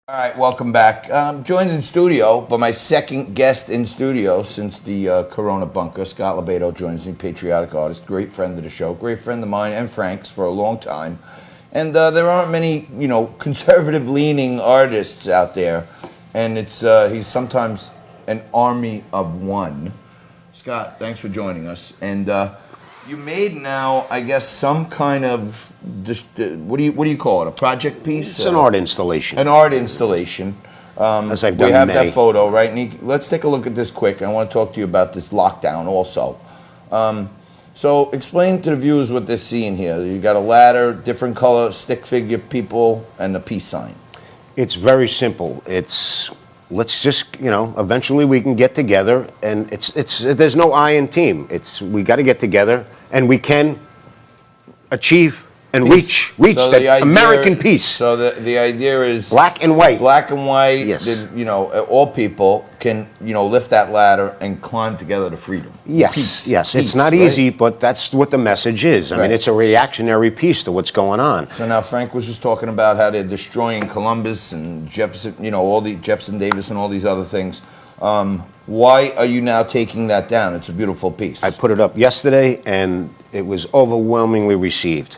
All right, welcome back. I'm joined in studio by my second guest in studio since the Corona bunker. Scott Lobaido joins me, patriotic artist, great friend of the show, great friend of mine and Frank's for a long time. And there aren't many, conservative-leaning artists out there, and he's sometimes an army of one. Scott, thanks for joining us. And you made now, I guess, some kind of what do you call it? A project piece? It's an art installation. An art installation. As I've done we have many. that photo, right? And let's take a look at this quick. I want to talk to you about this lockdown also. So explain to the viewers what they're seeing here. You got a ladder, different color, stick figure people, and a peace sign. It's very simple. Let's just, eventually we can get together, and there's no I in team. We got to get together, and we can achieve and Peace. reach So that American peace. So the idea is Black and white. Black and white. Yes. All people can lift that ladder and climb together to freedom. Yes, Peace. yes. Peace, It's not right? easy, but that's what the message is. I Right. mean, it's a reactionary piece to what's going on. So now Frank was just talking about how they're destroying Columbus and Jefferson, all the Jefferson Davis and all these other things. Why are you now taking that down? It's a beautiful piece. I put it up yesterday, and it was overwhelmingly received.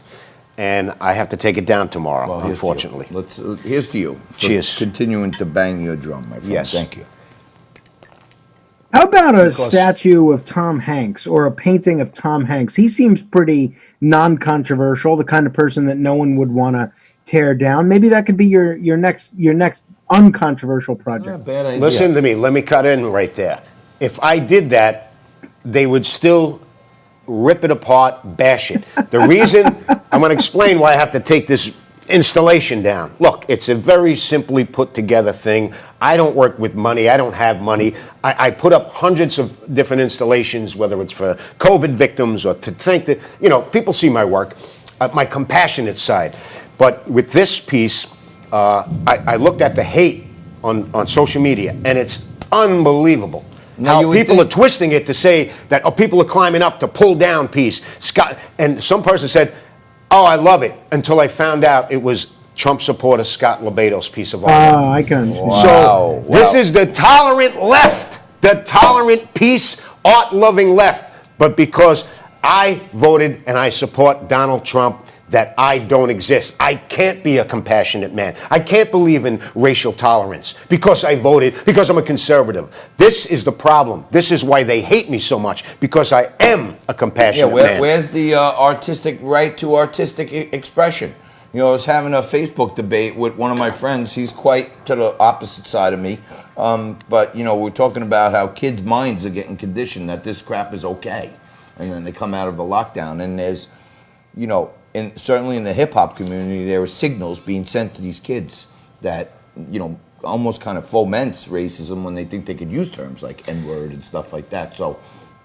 And I have to take it down tomorrow, Well, here's to you. unfortunately. Here's to you for Cheers. continuing to bang your drum, my friend. Yes. Thank you. How about a statue of Tom Hanks or a painting of Tom Hanks? He seems pretty non-controversial, the kind of person that no one would want to tear down. Maybe that could be your next uncontroversial Not a project. bad idea. Listen to me. Let me cut in right there. If I did that, they would still rip it apart, bash it. The reason, I'm going to explain why I have to take this installation down. Look, it's a very simply put together thing. I don't work with money. I don't have money. I put up hundreds of different installations, whether it's for COVID victims or to think that, people see my work, my compassionate side. But with this piece, I looked at the hate on social media, and it's unbelievable. Now, you How would people think- are twisting it to say that people are climbing up to pull down piece. Scott, and some person said, "Oh, I love it," until I found out it was Trump supporter Scott Lobaido's piece of art. I can understand. Wow. So this is the tolerant left, the tolerant peace, art-loving left. But because I voted and I support Donald Trump, that I don't exist. I can't be a compassionate man. I can't believe in racial tolerance because I voted, because I'm a conservative. This is the problem. This is why they hate me so much, because I am a compassionate man. Where's the artistic right to artistic expression? I was having a Facebook debate with one of my friends. He's quite to the opposite side of me. But, we're talking about how kids' minds are getting conditioned that this crap is okay. And then they come out of a lockdown. And there's, certainly in the hip-hop community, there are signals being sent to these kids that, almost kind of foments racism when they think they could use terms like N-word and stuff like that. So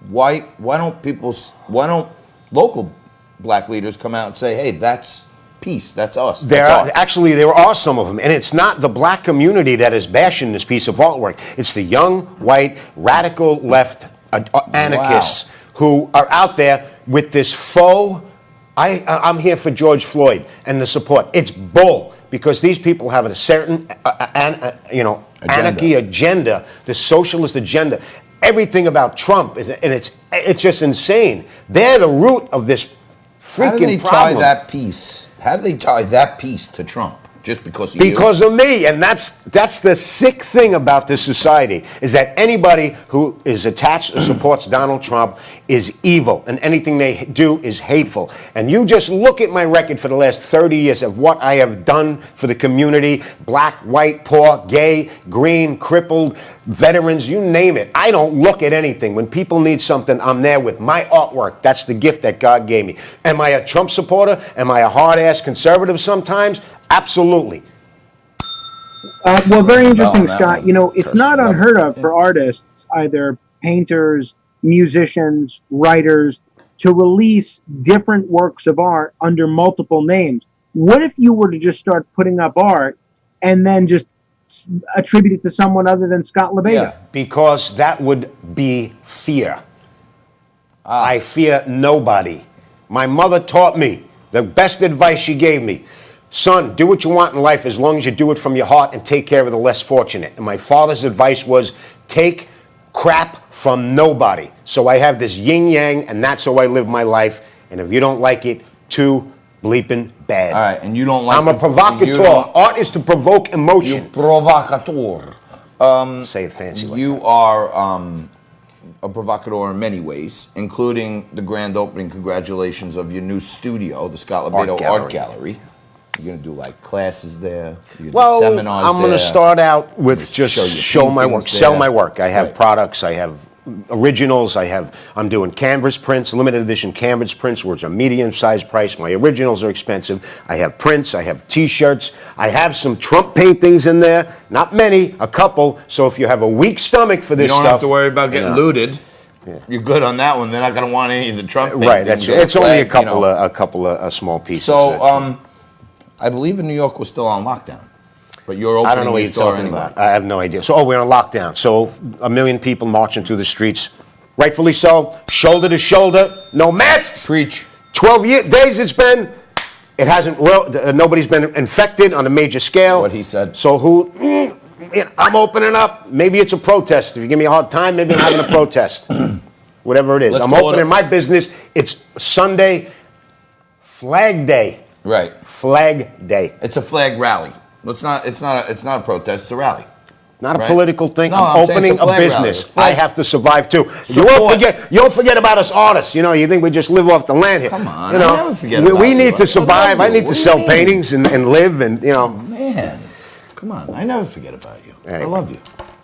why don't local black leaders come out and say, hey, that's peace, that's us. There are some of them, and it's not the black community that is bashing this piece of artwork. It's the young, white, radical left anarchists who are out there with this faux. I'm here for George Floyd and the support. It's bull, because these people have a certain, anarchy agenda, the socialist agenda. Everything about Trump, and it's just insane. They're the root of this freaking How do they problem. tie that piece? How do they tie that piece to Trump? Just because of Because of me, and that's the sick thing about this society, is that anybody who is attached or supports Donald Trump is evil, and anything they do is hateful. And you just look at my record for the last 30 years of what I have done for the community: black, white, poor, gay, green, crippled, veterans, you name it. I don't look at anything. When people need something, I'm there with my artwork. That's the gift that God gave me. Am I a Trump supporter? Am I a hard-ass conservative sometimes? Absolutely. Well, very interesting, on that Scott. one. It's not unheard of for artists, either painters, musicians, writers, to release different works of art under multiple names. What if you were to just start putting up art and then just attribute it to someone other than Scott Lobaido? Yeah. Because that would be fear. I fear nobody. My mother taught me, the best advice she gave me: son, do what you want in life as long as you do it from your heart and take care of the less fortunate. And my father's advice was, take crap from nobody. So I have this yin-yang, and that's how I live my life. And if you don't like it, too bleeping bad. All right, and you don't like... I'm a provocateur. Art is to provoke emotion. You provocateur. Say it fancy like You that. are a provocateur in many ways, including the grand opening. Congratulations of your new studio, the Scott Lobaido Art Gallery. You're going to do like classes there, you're gonna do seminars I'm going to start out with just show my work, paintings sell there. my work. I have Right. products, I have originals, I'm doing canvas prints, limited edition canvas prints, which are medium-sized price. My originals are expensive. I have prints, I have T-shirts, I have some Trump paintings in there. Not many, a couple. So if you have a weak stomach for this You don't stuff, have to worry about getting looted. Yeah. You're good on that one. They're not going to want any of the Trump right? paintings It's or only a flag, couple of small pieces. So, I believe in New York was still on lockdown, but you're opening I don't know what your you're store talking anyway. about. I have no idea. So, we're on lockdown. So, 1 million people marching through the streets, rightfully so, shoulder to shoulder, no masks. Preach. 12 days it's been. It hasn't. Nobody's been infected on a major scale. What he said. So I'm opening up. Maybe it's a protest. If you give me a hard time, maybe I'm having a protest. Whatever it is, Let's I'm call it opening my business. It's Sunday, Flag Day. Right. Flag Day. It's a flag rally. It's not a protest. It's a rally. Not a Right. political thing. No, I'm I'm saying opening it's a a flag rally. business. It's flag- I have to survive too. You Support. won't forget about us artists. You know, you think we just live off the land here. Come on, You I know, never forget we about you. need I to survive. love I you. need What to do sell you mean? paintings and live and, you know. Man, come on. I never forget about you. I Anyway. love you.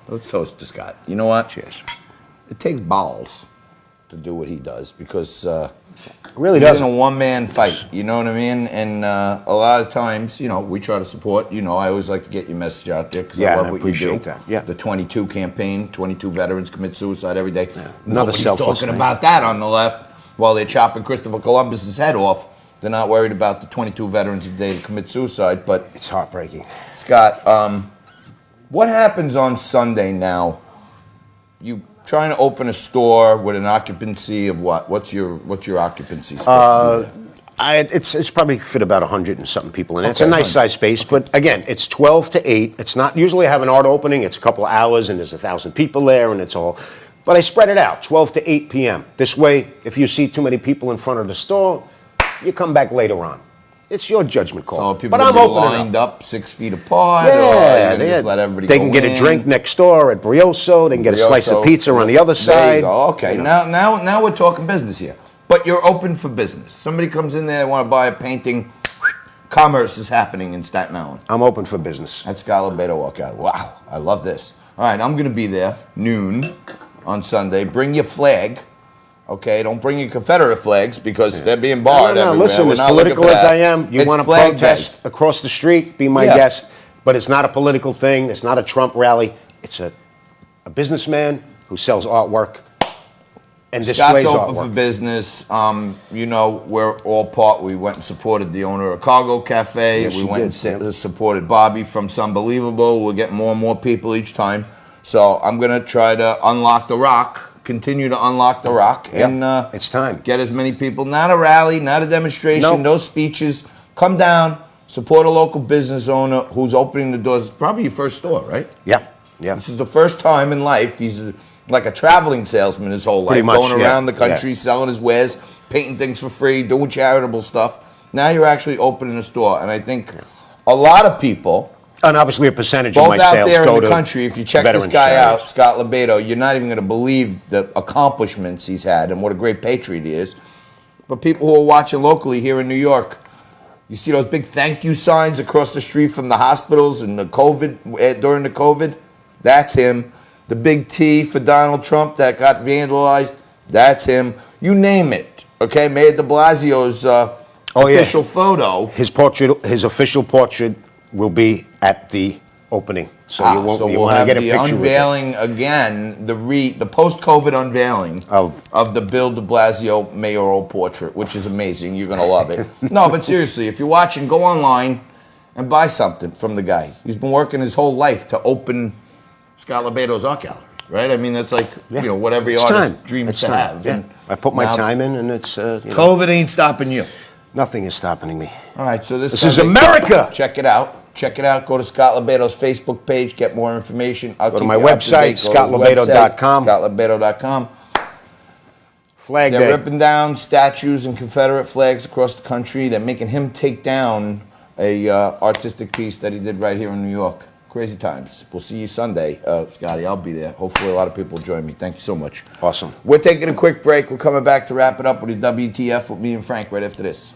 Let's toast to Scott. You know what? Cheers. It takes balls to do what he does because It really he's in doesn't. a one-man fight. You know what I mean? And a lot of times, we try to support. I always like to get your message out there because Yeah, I I love what you appreciate do. that. Yeah. The 22 campaign, 22 veterans commit suicide every day. Another Nobody's selfless talking thing. about that on the left while they're chopping Christopher Columbus's head off. They're not worried about the 22 veterans a day that commit suicide. But It's heartbreaking. Scott, what happens on Sunday now? You trying to open a store with an occupancy of what? What's your occupancy supposed to be there? It's probably fit about 100 and something people in it. It's a Okay, nice 100. size space, but again, it's 12 to 8. It's not usually I have an art opening. It's a couple of hours and there's 1,000 people there and it's all. But I spread it out, 12 to 8 p.m. This way, if you see too many people in front of the store, you come back later on. It's your judgment call. So people but I'm can be opening up. lined up 6 feet apart, or Yeah, you can just let everybody they go can get in? a drink next door at Brioso. They can get a slice of Brioso. pizza on the other side. There you go. Okay, You know. now we're talking business here. But you're open for business. Somebody comes in there, they want to buy a painting. Commerce is happening in Staten Island. I'm open for business. At Scott Lobaido Walkout. Wow, I love this. All right, I'm going to be there noon on Sunday. Bring your flag. Okay, don't bring your Confederate flags because they're being barred No, everywhere. listen, We're as not looking political for as that. I am, you It's want to Flag Day. protest across the street, be my Yeah. guest. But it's not a political thing. It's not a Trump rally. It's a businessman who sells artwork and Scott's displays open for artwork. business. We're all part. We went and supported the owner of Cargo Cafe. Yes, we you went did, and yep. supported Bobby from Unbelievable. We're getting more and more people each time. So I'm going to try to unlock the rock, continue to unlock the rock, Yep, and it's time. get as many people. Not a rally, not a demonstration, Nope. no speeches. Come down, support a local business owner who's opening the doors. It's probably your first store, right? Yeah, yeah. This is the first time in life he's like a traveling salesman his whole life, Pretty much, going yeah, around the country, yeah. selling his wares, painting things for free, doing charitable stuff. Now you're actually opening a store, and I think a lot of people, And obviously a percentage of both my out sales there go in the to country, if you check this veterans guy charities. out, Scott Lobaido, you're not even going to believe the accomplishments he's had and what a great patriot he is. But people who are watching locally here in New York, you see those big thank you signs across the street from the hospitals and the COVID, during the COVID? That's him. The big T for Donald Trump that got vandalized, that's him. You name it, okay? Mayor de Blasio's official photo. His portrait, his official portrait, will be at the opening. So you won't. So you we'll want to have get a the picture with it. unveiling again, the post-COVID unveiling of the Bill de Blasio mayoral portrait, which is amazing. You're going to love it. No, but seriously, if you're watching, go online and buy something from the guy. He's been working his whole life to open Scott Lobaido's art gallery, right? I mean, that's like, whatever It's artist time. dreams It's to time. have. Yeah. And I put my now time in, and it's. COVID ain't stopping you. Nothing is stopping me. All right, so this is Sunday, America! Check it out. Check it out. Go to Scott Lobaido's Facebook page. Get more information. I'll Go to keep my you up to date. website, Go to his website, scottlobaido.com. scottlobaido.com. Flag They're Day. ripping down statues and Confederate flags across the country. They're making him take down a artistic piece that he did right here in New York. Crazy times. We'll see you Sunday, Scotty. I'll be there. Hopefully a lot of people will join me. Thank you so much. Awesome. We're taking a quick break. We're coming back to wrap it up with the WTF with me and Frank right after this.